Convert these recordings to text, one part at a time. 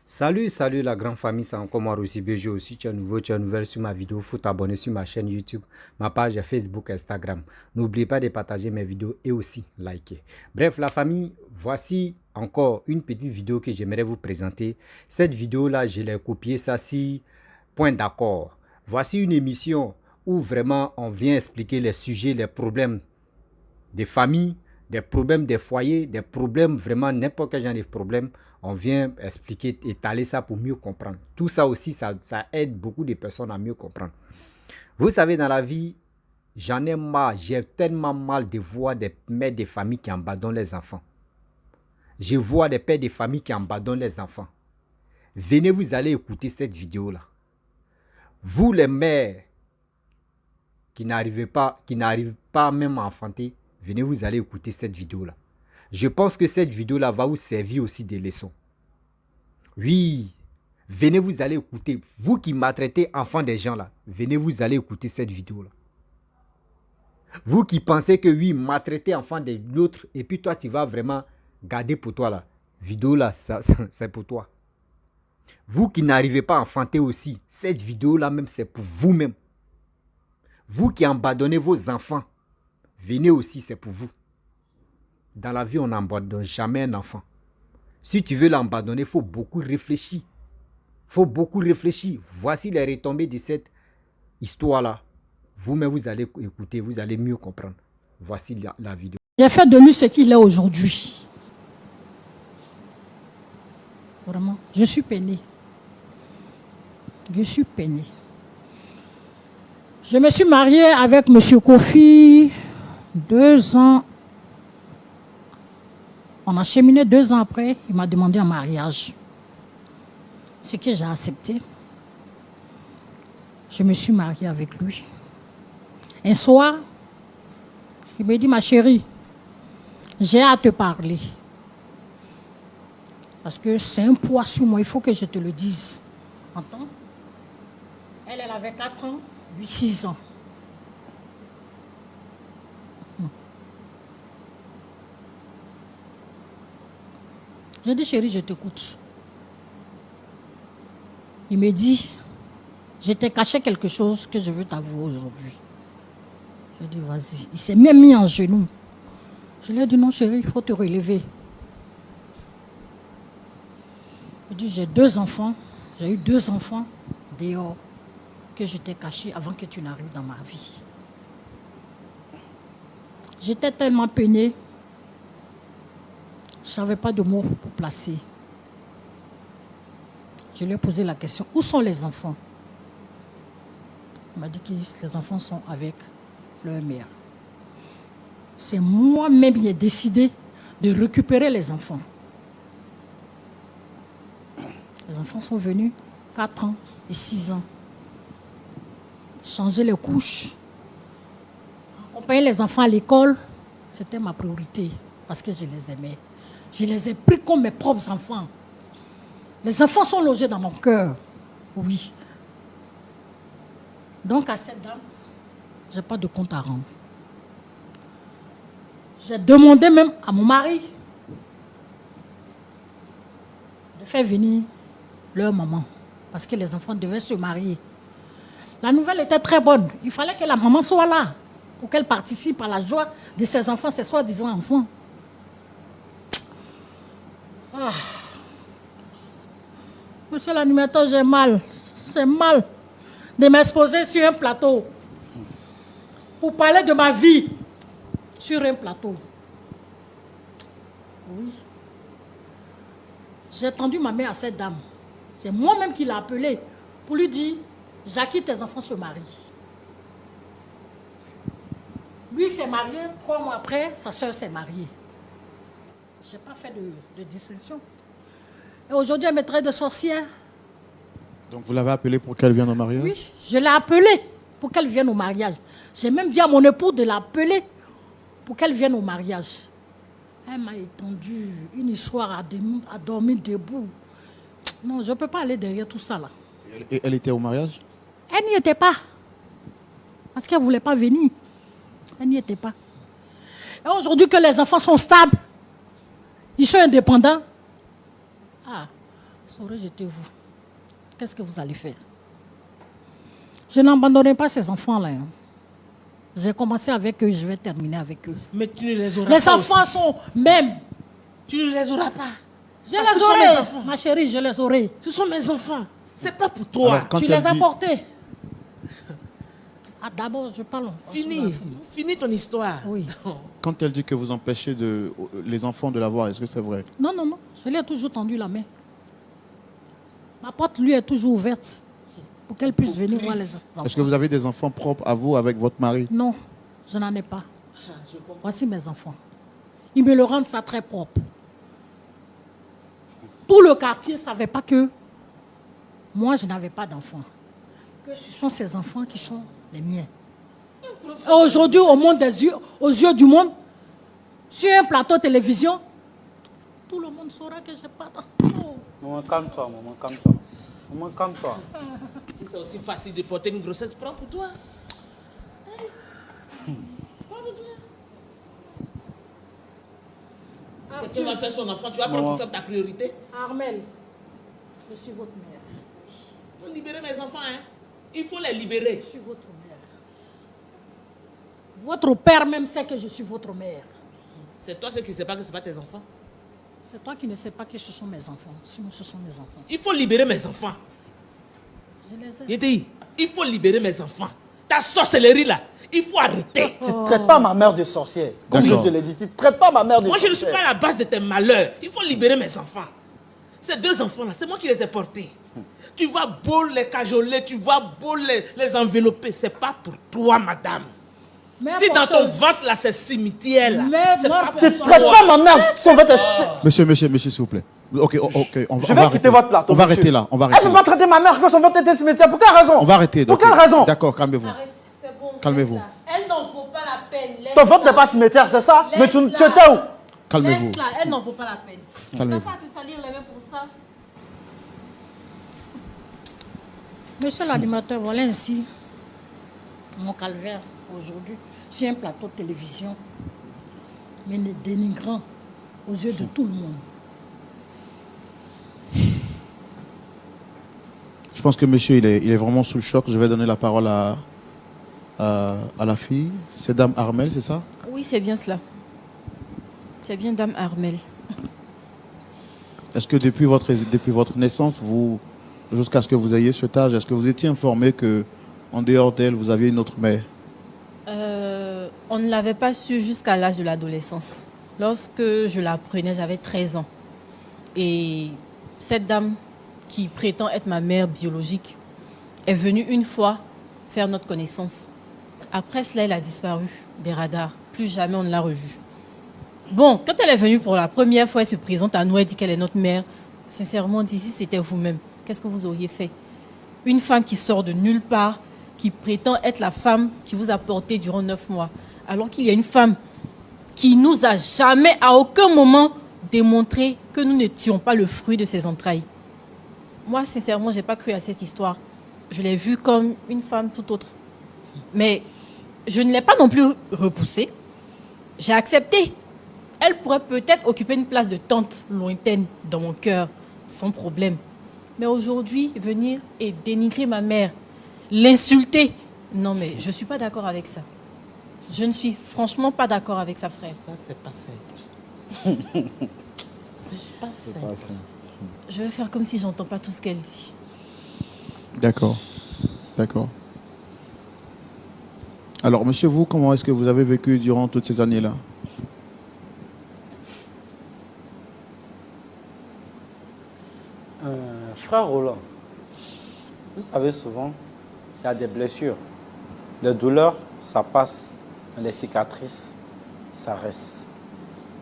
Salut la grande famille, c'est encore moi Rosy BG aussi. Tu es nouveau, tu es nouvelle sur ma vidéo. Faut t'abonner sur ma chaîne YouTube, ma page Facebook, Instagram. N'oubliez pas de partager mes vidéos et aussi liker. Bref, la famille, voici encore une petite vidéo que j'aimerais vous présenter. Cette vidéo-là, je l'ai copiée, ça, si point d'accord. Voici une émission où vraiment on vient expliquer les sujets, les problèmes des familles, des problèmes des foyers, des problèmes vraiment n'importe quel genre de problème. On vient expliquer, étaler ça pour mieux comprendre. Tout ça aussi, ça aide beaucoup de personnes à mieux comprendre. Vous savez, dans la vie, j'en ai marre, j'ai tellement mal de voir des mères de famille qui abandonnent les enfants. Je vois des pères de famille qui abandonnent les enfants. Venez, vous allez écouter cette vidéo-là. Vous, les mères qui n'arrivent pas même à enfanter, venez, vous allez écouter cette vidéo-là. Je pense que cette vidéo-là va vous servir aussi des leçons. Oui, venez, vous allez écouter. Vous qui maltraitez enfants des gens là, venez, vous allez écouter cette vidéo-là. Vous qui pensez que oui, maltraiter enfant de l'autre, et puis toi, tu vas vraiment garder pour toi là. Vidéo là, c'est pour toi. Vous qui n'arrivez pas à enfanter aussi, cette vidéo-là même, c'est pour vous-même. Vous qui abandonnez vos enfants, venez aussi, c'est pour vous. Dans la vie, on n'abandonne jamais un enfant. Si tu veux l'abandonner, il faut beaucoup réfléchir. Voici les retombées de cette histoire-là. Vous-même, vous allez écouter, vous allez mieux comprendre. Voici la vidéo. J'ai fait de lui ce qu'il est aujourd'hui. Vraiment, je suis peinée. Je suis peinée. Je me suis mariée avec M. Kofi 2 ans. On a cheminé 2 ans après. Il m'a demandé un mariage. Ce que j'ai accepté. Je me suis mariée avec lui. Un soir, il me dit, ma chérie, j'ai à te parler. Parce que c'est un poids sur moi, il faut que je te le dise. Entends? Elle avait 4 ans, lui 6 ans. Je dis, chérie, je t'écoute. Il me dit, je t'ai caché quelque chose que je veux t'avouer aujourd'hui. Je dis, vas-y. Il s'est même mis en genoux. Je lui ai dit, non, chérie, il faut te relever. Il dit, j'ai 2 enfants. J'ai eu 2 enfants dehors que je t'ai cachés avant que tu n'arrives dans ma vie. J'étais tellement peinée. Je ne savais pas de mots pour placer. Je lui ai posé la question, où sont les enfants? Il m'a dit que les enfants sont avec leur mère. C'est moi-même qui ai décidé de récupérer les enfants. Les enfants sont venus, 4 ans et 6 ans. Changer les couches, accompagner les enfants à l'école, c'était ma priorité parce que je les aimais. Je les ai pris comme mes propres enfants. Les enfants sont logés dans mon cœur. Oui. Donc à cette dame, je n'ai pas de compte à rendre. J'ai demandé même à mon mari de faire venir leur maman. Parce que les enfants devaient se marier. La nouvelle était très bonne. Il fallait que la maman soit là pour qu'elle participe à la joie de ses enfants, ses soi-disant enfants. Ah. Monsieur l'animateur, j'ai mal. C'est mal de m'exposer sur un plateau pour parler de ma vie sur un plateau. Oui. J'ai tendu ma main à cette dame. C'est moi-même qui l'ai appelée pour lui dire, Jackie, tes enfants se marient. Lui s'est marié, 3 mois après, sa soeur s'est mariée. Je n'ai pas fait de distinction. Et aujourd'hui, elle me traite de sorcière. Donc vous l'avez appelée pour qu'elle vienne au mariage? Oui, je l'ai appelée pour qu'elle vienne au mariage. J'ai même dit à mon époux de l'appeler pour qu'elle vienne au mariage. Elle m'a étendu une histoire à dormir debout. Non, je ne peux pas aller derrière tout ça là. Et elle était au mariage? Elle n'y était pas. Parce qu'elle ne voulait pas venir. Elle n'y était pas. Et aujourd'hui que les enfants sont stables, ils sont indépendants. Ah, Ça aurait été vous. Qu'est-ce que vous allez faire? Je n'abandonnerai pas ces enfants-là. Hein. J'ai commencé avec eux, je vais terminer avec eux. Mais tu ne les auras Les pas enfants aussi. sont même. Tu ne les auras pas. Je Parce que les ce sont mes aurai, enfants. ma chérie, je les aurai. Ce sont mes enfants. C'est pas pour toi. Alors, quand Tu elle les as dit- portés. Ah, d'abord, je parle en français. Finis ton histoire. Oui. Quand elle dit que vous empêchez les enfants de la voir, est-ce que c'est vrai? Non, non, non. Je lui ai toujours tendu la main. Ma porte, lui, est toujours ouverte pour qu'elle puisse venir voir les enfants. Est-ce que vous avez des enfants propres à vous avec votre mari? Non, je n'en ai pas. Voici mes enfants. Ils me le rendent ça très propre. Tout le quartier ne savait pas que moi, je n'avais pas d'enfants. Que ce sont ces enfants qui sont les miens. Et aujourd'hui, au monde des yeux, aux yeux du monde, sur un plateau de télévision, tout le monde saura que je n'ai pas d'enfants. Maman, calme-toi, maman, calme-toi. Maman, calme-toi. Si c'est aussi facile de porter une grossesse, prends pour toi. Quelqu'un va faire son enfant, tu vas prendre pour faire ta priorité. Armel, je suis votre mère. Il faut libérer mes enfants, hein. Il faut les libérer. Je suis votre mère. Votre père même sait que je suis votre mère. C'est toi ceux qui ne sais pas que ce pas tes enfants. C'est toi qui ne sais pas que ce sont mes enfants. Sinon, ce sont mes enfants. Il faut libérer mes enfants. Je les ai. Yéti, il faut libérer mes enfants. Ta sorcellerie là, il faut arrêter. Tu ne traites pas ma mère de sorcière. Comme je D'accord. te l'ai dit, tu ne traites pas ma mère de Moi, je ne sorcière. suis pas à la base de tes malheurs. Il faut libérer mes enfants. Ces deux enfants-là, c'est moi qui les ai portés. Tu vas beau les cajoler, tu vas beau les envelopper. C'est pas pour toi, madame. Mais Si dans ton porteuse. ventre, là, c'est cimetière, là, Mais c'est moi, pas pour Tu ne toi. traites pas ma mère. Son ventre est- Monsieur, s'il vous plaît. Ok, on Je va vais arrêter. quitter votre plateau. On va monsieur. arrêter là. On va Elle arrêter. ne peut pas traiter ma mère quand son ventre est un cimetière. Pour quelle raison? On va arrêter. Pour ok. quelle raison? D'accord, calmez-vous. Arrête, c'est bon. Calmez-vous. laisse-la. Elle n'en vaut pas la peine. Ton ventre n'est pas cimetière, c'est ça? Mais tu Laisse-la. étais où? Calmez-vous. Laisse-la, elle n'en vaut pas la peine. Tu Calmez-vous. n'as pas à te salir les mains pour ça. Monsieur l'animateur, voilà ainsi mon calvaire aujourd'hui sur un plateau de télévision, mais dénigrant aux yeux de tout le monde. Je pense que monsieur, il est vraiment sous le choc. Je vais donner la parole à la fille. C'est Dame Armel, c'est ça? Oui, c'est bien cela. C'est bien Dame Armel. Est-ce que depuis votre naissance, jusqu'à ce que vous ayez cet âge, est-ce que vous étiez informé que en dehors d'elle, vous aviez une autre mère? On ne l'avait pas su jusqu'à l'âge de l'adolescence. Lorsque je l'apprenais, j'avais 13 ans. Et cette dame qui prétend être ma mère biologique est venue une fois faire notre connaissance. Après cela, elle a disparu des radars. Plus jamais on ne l'a revue. Bon, quand elle est venue pour la première fois, elle se présente à nous, elle dit qu'elle est notre mère. Sincèrement, dit, si c'était vous-même, qu'est-ce que vous auriez fait? Une femme qui sort de nulle part, qui prétend être la femme qui vous a porté durant 9 mois. Alors qu'il y a une femme qui nous a jamais, à aucun moment, démontré que nous n'étions pas le fruit de ses entrailles. Moi, sincèrement, je n'ai pas cru à cette histoire. Je l'ai vue comme une femme tout autre. Mais je ne l'ai pas non plus repoussée. J'ai accepté. Elle pourrait peut-être occuper une place de tante lointaine dans mon cœur, sans problème. Mais aujourd'hui, venir et dénigrer ma mère, l'insulter, non mais je ne suis pas d'accord avec ça. Je ne suis franchement pas d'accord avec sa frère. Ça, c'est pas simple. C'est pas simple. Je vais faire comme si j'entends pas tout ce qu'elle dit. D'accord. D'accord. Alors, monsieur, vous, comment est-ce que vous avez vécu durant toutes ces années-là? Frère Roland, vous savez souvent, il y a des blessures. Les douleurs, ça passe. Les cicatrices, ça reste.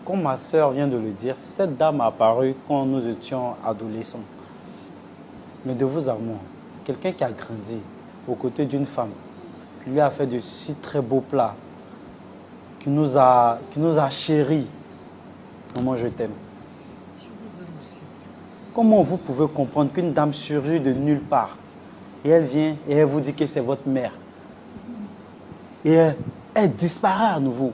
Comme ma soeur vient de le dire, cette dame a apparu quand nous étions adolescents. Mais de vous à moi, quelqu'un qui a grandi aux côtés d'une femme, qui lui a fait de si très beaux plats, qui nous a chéris. Maman, je t'aime. Comment vous pouvez comprendre qu'une dame surgit de nulle part et elle vient et elle vous dit que c'est votre mère et elle disparaît à nouveau?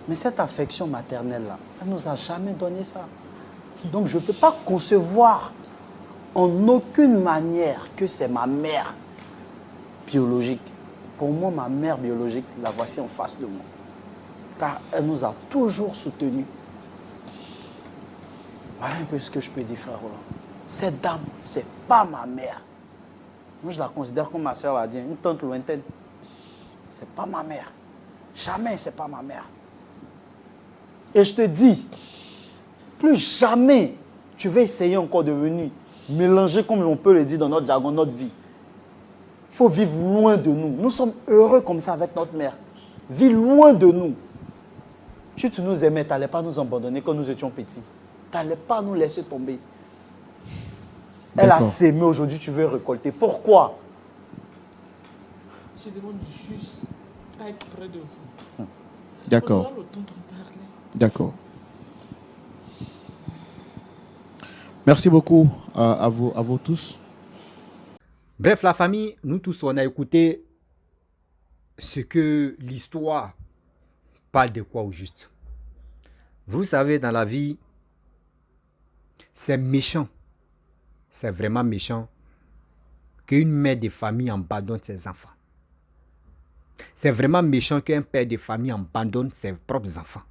Mais cette affection maternelle-là, elle ne nous a jamais donné ça. Donc je ne peux pas concevoir en aucune manière que c'est ma mère biologique. Pour moi, ma mère biologique, la voici en face de moi. Car elle nous a toujours soutenus. Voilà un peu ce que je peux dire, frère Roland. Cette dame, ce n'est pas ma mère. Moi, je la considère comme ma soeur l'a dit, une tante lointaine. Ce n'est pas ma mère. Jamais ce n'est pas ma mère. Et je te dis, plus jamais tu vas essayer encore de venir mélanger, comme on peut le dire dans notre jargon, notre vie. Il faut vivre loin de nous. Nous sommes heureux comme ça avec notre mère. Vis loin de nous. Si tu nous aimais, tu n'allais pas nous abandonner quand nous étions petits. Tu n'allais pas nous laisser tomber. Elle a sémé aujourd'hui, tu veux récolter. Pourquoi? Je demande juste à être près de vous. D'accord. On aura le temps d'en parler. D'accord. Merci beaucoup à vous tous. Bref, la famille, nous tous, on a écouté ce que l'histoire parle de quoi au juste. Vous savez, dans la vie, c'est méchant. C'est vraiment méchant qu'une mère de famille abandonne ses enfants. C'est vraiment méchant qu'un père de famille abandonne ses propres enfants.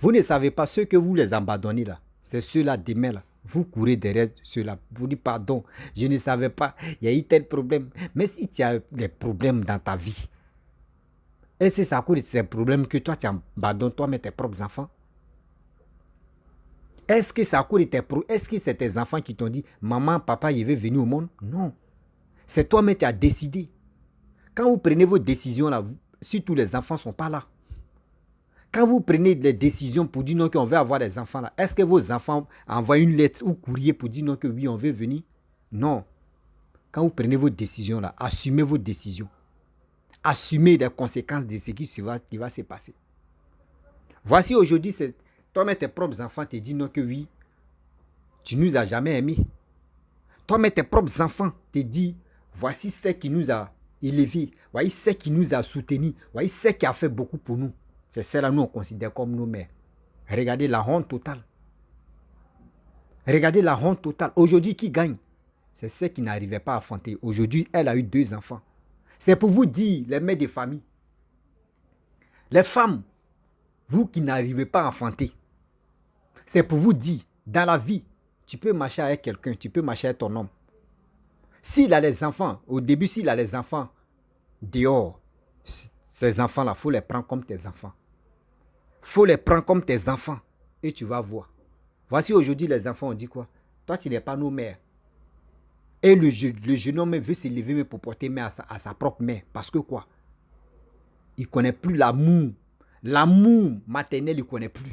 Vous ne savez pas ceux que vous les abandonnez là. C'est ceux-là demain là. Vous courez derrière ceux-là. Vous dites pardon, je ne savais pas, il y a eu tel problème. Mais si tu as des problèmes dans ta vie, est-ce que c'est à cause de ces problèmes que toi tu abandonnes toi-même tes propres enfants? Est-ce que c'est à cause de est-ce que c'est tes enfants qui t'ont dit maman, papa, il veut venir au monde? Non. C'est toi-même qui as décidé. Quand vous prenez vos décisions là, si tous les enfants ne sont pas là. Quand vous prenez des décisions pour dire non qu'on veut avoir des enfants là, est-ce que vos enfants envoient une lettre ou courrier pour dire non que oui on veut venir? Non. Quand vous prenez vos décisions là, assumez vos décisions. Assumez les conséquences de ce qui va se passer. Voici aujourd'hui, c'est toi-même tes propres enfants te disent non que oui, tu nous as jamais aimés. Toi-même tes propres enfants te disent voici ce qui nous a élevés, voici ce qui nous a soutenus, voici ce qui a fait beaucoup pour nous. C'est celle-là nous on considère comme nos mères. Regardez la honte totale. Regardez la honte totale. Aujourd'hui, qui gagne? C'est celle qui n'arrivait pas à enfanter. Aujourd'hui, elle a eu 2 enfants. C'est pour vous dire, les mères de famille, les femmes, vous qui n'arrivez pas à enfanter, c'est pour vous dire, dans la vie, tu peux marcher avec quelqu'un, tu peux marcher avec ton homme. S'il a les enfants, au début, s'il a les enfants dehors, ces enfants-là, il faut les prendre comme tes enfants. Il faut les prendre comme tes enfants et tu vas voir. Voici aujourd'hui, les enfants ont dit quoi? Toi, tu n'es pas nos mères. Et le jeune homme veut se lever pour porter main à sa propre mère. Parce que quoi? Il ne connaît plus l'amour. L'amour maternel, il ne connaît plus.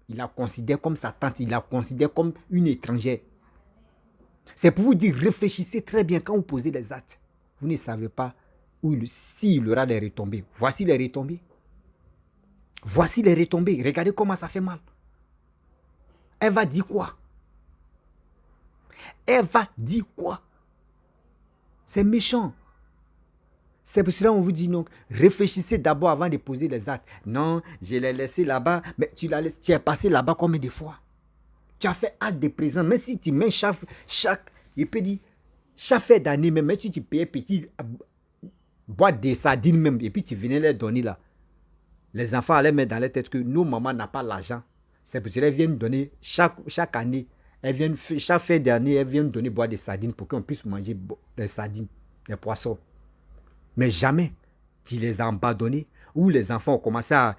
Il la considère comme sa tante, il la considère comme une étrangère. C'est pour vous dire, réfléchissez très bien quand vous posez les actes. Vous ne savez pas s'il y aura des retombées. Voici les retombées. Voici les retombées. Regardez comment ça fait mal. Elle va dire quoi? Elle va dire quoi? C'est méchant. C'est pour cela qu'on vous dit non. Réfléchissez d'abord avant de poser les actes. Non, je l'ai laissé là-bas. Mais tu es passé là-bas combien de fois? Tu as fait acte de présence. Même si tu mets il peut dire, chaque fin d'année, même si tu payais petit boîte de sardines même, et puis tu venais les donner là. Les enfants allaient mettre dans leur tête que nos mamans n'ont pas l'argent. C'est pour cela qu'elles viennent donner chaque année. Chaque fin d'année, elles viennent donner boire des sardines pour qu'on puisse manger des sardines, des poissons. Mais jamais tu les as abandonnés ou les enfants ont commencé à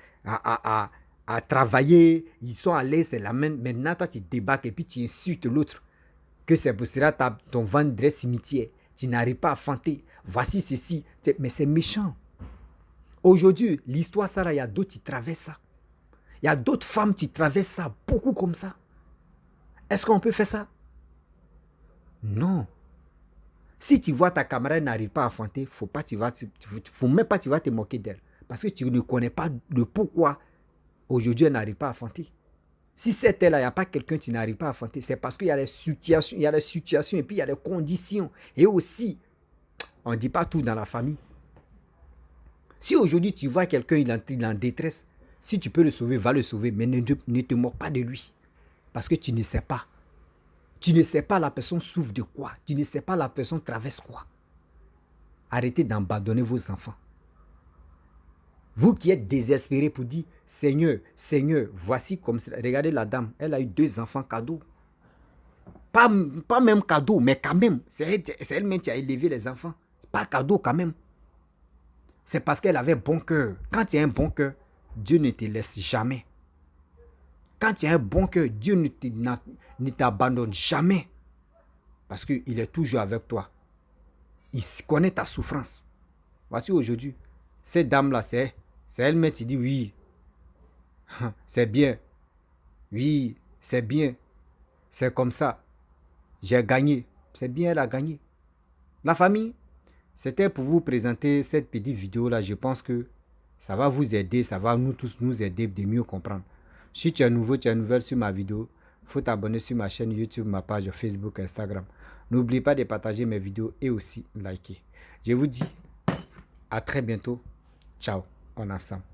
travailler, ils sont à l'aise, c'est la même. Maintenant, toi, tu débarques et puis tu insultes l'autre. Que c'est pour cela que ton ventre dresse cimetière. Tu n'arrives pas à fanter. Voici ceci. Mais c'est méchant. Aujourd'hui, l'histoire, ça, il y a d'autres qui traversent ça. Il y a d'autres femmes qui traversent ça, beaucoup comme ça. Est-ce qu'on peut faire ça? Non. Si tu vois ta camarade n'arrive pas à enfanter, faut même pas tu vas te moquer d'elle. Parce que tu ne connais pas le pourquoi aujourd'hui elle n'arrive pas à enfanter. Si c'est elle, il n'y a pas quelqu'un qui n'arrive pas à enfanter, c'est parce qu'il y a les situations, et puis il y a les conditions. Et aussi, on ne dit pas tout dans la famille. Si aujourd'hui tu vois quelqu'un, il est en détresse, si tu peux le sauver, va le sauver, mais ne te moque pas de lui. Parce que tu ne sais pas. Tu ne sais pas la personne souffre de quoi. Tu ne sais pas la personne traverse quoi. Arrêtez d'abandonner vos enfants. Vous qui êtes désespérés pour dire, Seigneur, Seigneur, voici comme ça. Regardez la dame, elle a eu 2 enfants cadeaux. Pas même cadeau, mais quand même. C'est elle-même qui a élevé les enfants. Pas cadeau quand même. C'est parce qu'elle avait bon cœur. Quand tu as un bon cœur, Dieu ne te laisse jamais. Quand tu as un bon cœur, Dieu ne t'abandonne jamais. Parce qu'il est toujours avec toi. Il connaît ta souffrance. Voici aujourd'hui, cette dame-là, c'est elle-même qui dit oui. C'est bien. Oui, c'est bien. C'est comme ça. J'ai gagné. C'est bien, elle a gagné. La famille, c'était pour vous présenter cette petite vidéo-là. Je pense que ça va vous aider. Ça va nous tous nous aider de mieux comprendre. Si tu es nouveau, tu es nouvelle sur ma vidéo, il faut t'abonner sur ma chaîne YouTube, ma page Facebook, Instagram. N'oublie pas de partager mes vidéos et aussi liker. Je vous dis à très bientôt. Ciao. On est ensemble.